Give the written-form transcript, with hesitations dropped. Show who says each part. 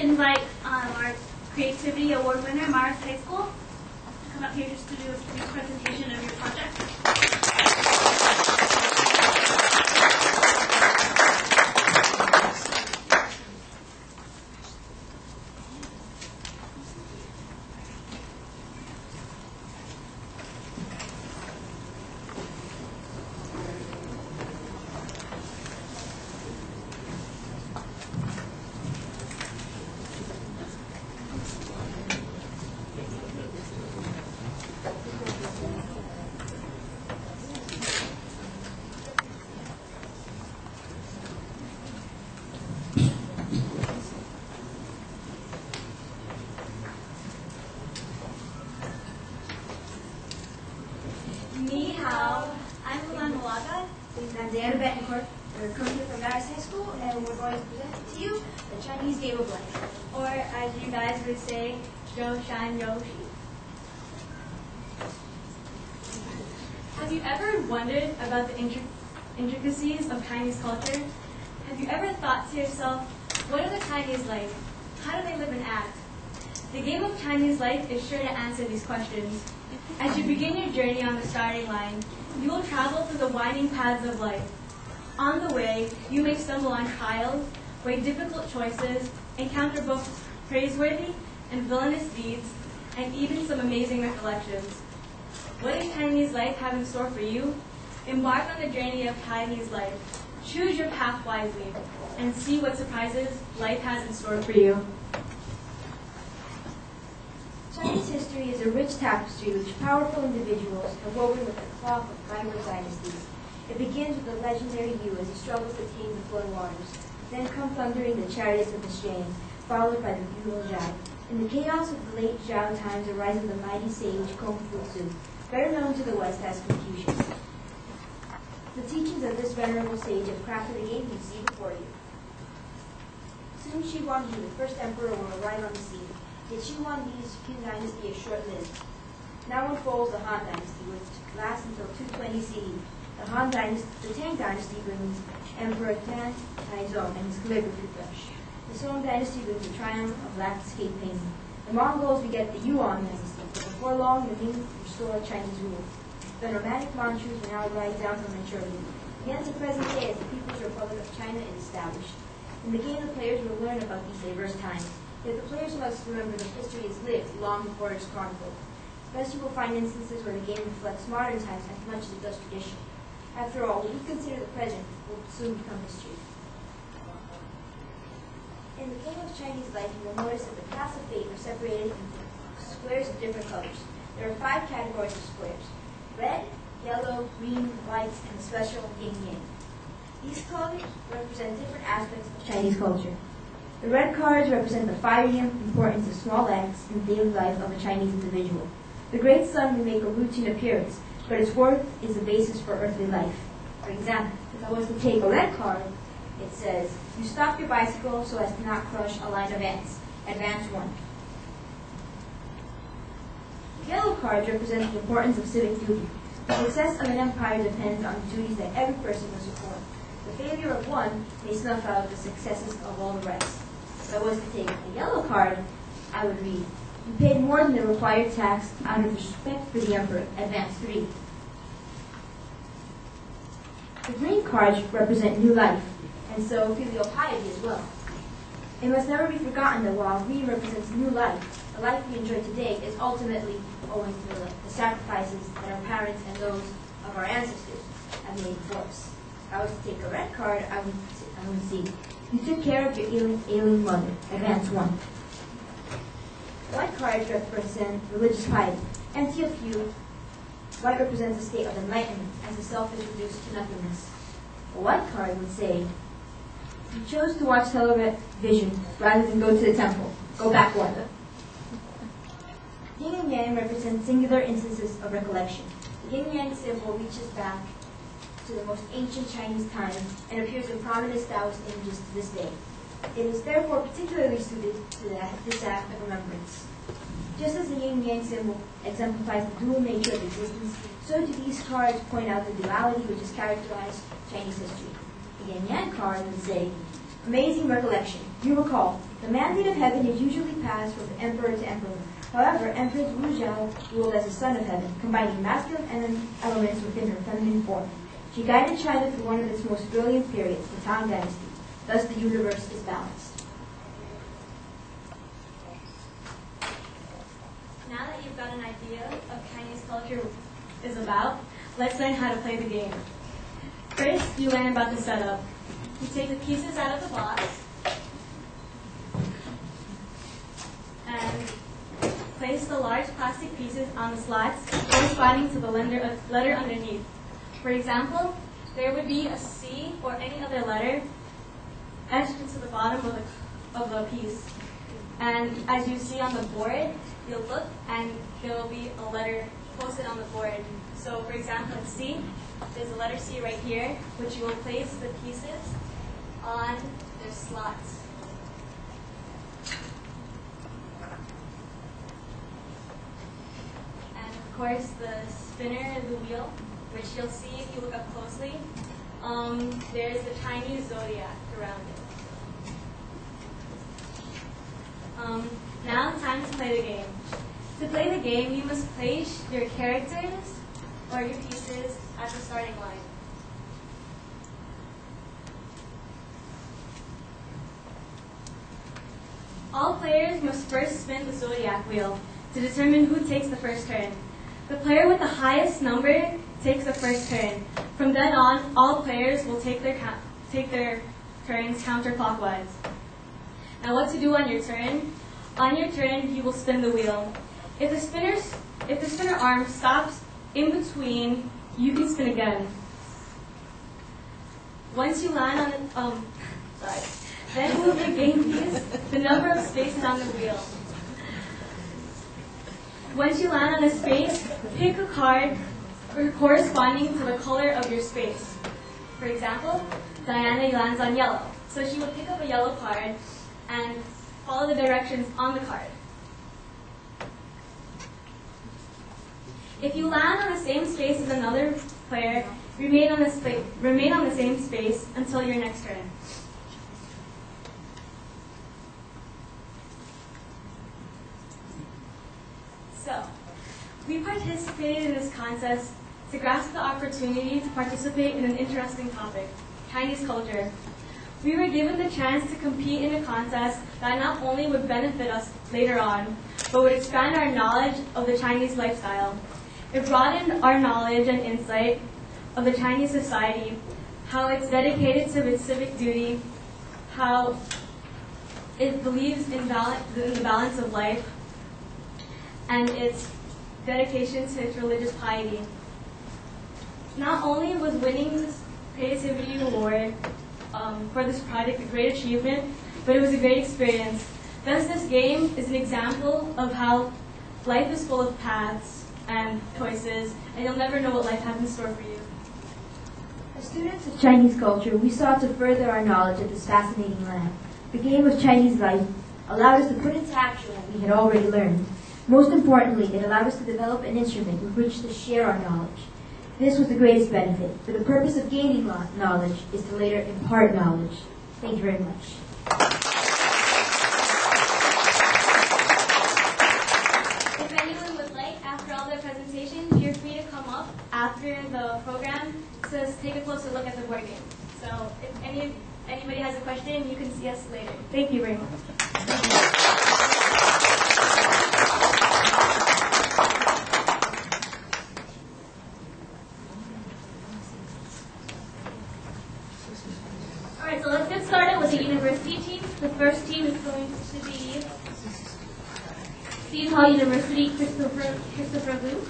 Speaker 1: to invite our Creativity Award winner, Marist High School, to come up here just to do a brief presentation of your project.
Speaker 2: We're coming here from Marist High School, and we're going to present to you the Chinese game of life, or as you guys would say, Zhou Shan Rou Shi. Have you ever wondered about the intricacies of Chinese culture? Have you ever thought to yourself, what are the Chinese like? How do they live and act? The game of Chinese life is sure to answer these questions. As you begin your journey on the starting line, you will travel through the winding paths of life. On the way, you may stumble on trials, weigh difficult choices, encounter both praiseworthy and villainous deeds, and even some amazing recollections. What does Chinese life have in store for you? Embark on the journey of Chinese life. Choose your path wisely, and see what surprises life has in store for you. Chinese history is a rich tapestry which powerful individuals have woven with the cloth of diverse dynasties. It begins with the legendary Yu as he struggles to tame the flowing waters. Then come thundering the chariots of the Shang, followed by the feudal Zhao. In the chaos of the late Zhao times arises the mighty sage Confucius, better known to the West as Confucius. The teachings of this venerable sage have crafted the game you see before you. Soon Shi Huangdi, the first emperor, will arrive on the scene. Yet Shi Huangdi's Qing dynasty is short-lived. Now unfolds the Han dynasty, which lasts until 220 CE. The Tang dynasty brings Emperor Tan Taizong and his calligraphy brush. The Song dynasty brings the triumph of landscape painting. The Mongols beget the Yuan dynasty, but before long the Ming restore Chinese rule. The nomadic Manchus will now rise down from maturity. Against the present day as the People's Republic of China is established. In the game, the players will learn about these diverse times. Yet the players must remember that history is lived long before it is chronicled. Thus you will find instances where the game reflects modern times as much as it does tradition. After all, what we consider the present will soon become history. In the game of Chinese life, you will notice that the paths of fate are separated into squares of different colors. There are 5 categories of squares: red, yellow, green, white, and the special yin-yang. These colors represent different aspects of Chinese culture. The red cards represent the fiery importance of small acts in the daily life of a Chinese individual. The great sun may make a routine appearance, but its worth is the basis for earthly life. For example, if I was to take a red card, it says, you stop your bicycle so as to not crush a line of ants. Advance 1. Yellow cards represent the importance of civic duty. The success of an empire depends on the duties that every person must perform. The failure of one may snuff out the successes of all the rest. If I was to take a yellow card, I would read, you paid more than the required tax out of respect for the emperor. Advance 3. The green cards represent new life, and so filial piety as well. It must never be forgotten that while green represents new life, the life we enjoy today is ultimately owing to the sacrifices that our parents and those of our ancestors have made for us. If I was to take a red card, I would see, you took care of your ailing mother. Advance 1. White cards represent religious piety. Empty of hue, white represents a state of enlightenment, as the self is reduced to nothingness. A white card would say, you chose to watch television rather than go to the temple. Go back 1. Yin and Yang represent singular instances of recollection. The yin-yang symbol reaches back to the most ancient Chinese time and appears in prominent Taoist images to this day. It is therefore particularly suited to this act of remembrance. Just as the yin-yang symbol exemplifies the dual nature of existence, so do these cards point out the duality which has characterized Chinese history. The yin-yang card would say, Amazing recollection. You recall, the mandate of heaven is usually passed from emperor to emperor. However, Empress Wu Zhao ruled as the son of heaven, combining masculine elements within her feminine form. She guided China through one of its most brilliant periods, the Tang Dynasty. Thus, the universe is balanced.
Speaker 3: Now that you've got an idea of Chinese culture is about, let's learn how to play the game. First, you learn about the setup. You take the pieces out of the box and place the large plastic pieces on the slots corresponding to the letter underneath. For example, there would be a C or any other letter etched into the bottom of the piece. And as you see on the board, you'll look and there will be a letter posted on the board. So for example, at C, there's a letter C right here, which you will place the pieces on their slots. And of course, the spinner, the wheel, which you'll see if you look up closely, there's the Chinese zodiac around it. Now it's time to play the game. To play the game, you must place your characters or your pieces at the starting line. All players must first spin the zodiac wheel to determine who takes the first turn. The player with the highest number takes the first turn. From then on, all players will take their turns counterclockwise. Now what to do on your turn? On your turn, you will spin the wheel. If the spinner arm stops in between, you can spin again. Once you land on then move your game piece the number of spaces on the wheel. Once you land on a space, pick a card corresponding to the color of your space. For example, Diana lands on yellow, so she will pick up a yellow card and follow the directions on the card. If you land on the same space as another player, remain on the same space until your next turn. So, we participated in this contest to grasp the opportunity to participate in an interesting topic, Chinese culture. We were given the chance to compete in a contest that not only would benefit us later on, but would expand our knowledge of the Chinese lifestyle. It broadened our knowledge and insight of the Chinese society, how it's dedicated to its civic duty, how it believes in the balance of life, and its dedication to its religious piety. Not only was winning this Creativity Award for this project a great achievement, but it was a great experience. Thus, this game is an example of how life is full of paths and choices, and you'll never know what life has in store for you.
Speaker 2: As students of Chinese culture, we sought to further our knowledge of this fascinating land. The game of Chinese life allowed us to put into action what we had already learned. Most importantly, it allowed us to develop an instrument with which to share our knowledge. This was the greatest benefit, for the purpose of gaining knowledge is to later impart knowledge. Thank you very much.
Speaker 3: If anyone would like, after all the presentations, you're free to come up after the program to take a closer look at the board game. So if anybody has a question, you can see us later. Thank you very much. Alright, so let's get started with the university team. The first team is going to be Seton Hall University, Christopher Lu.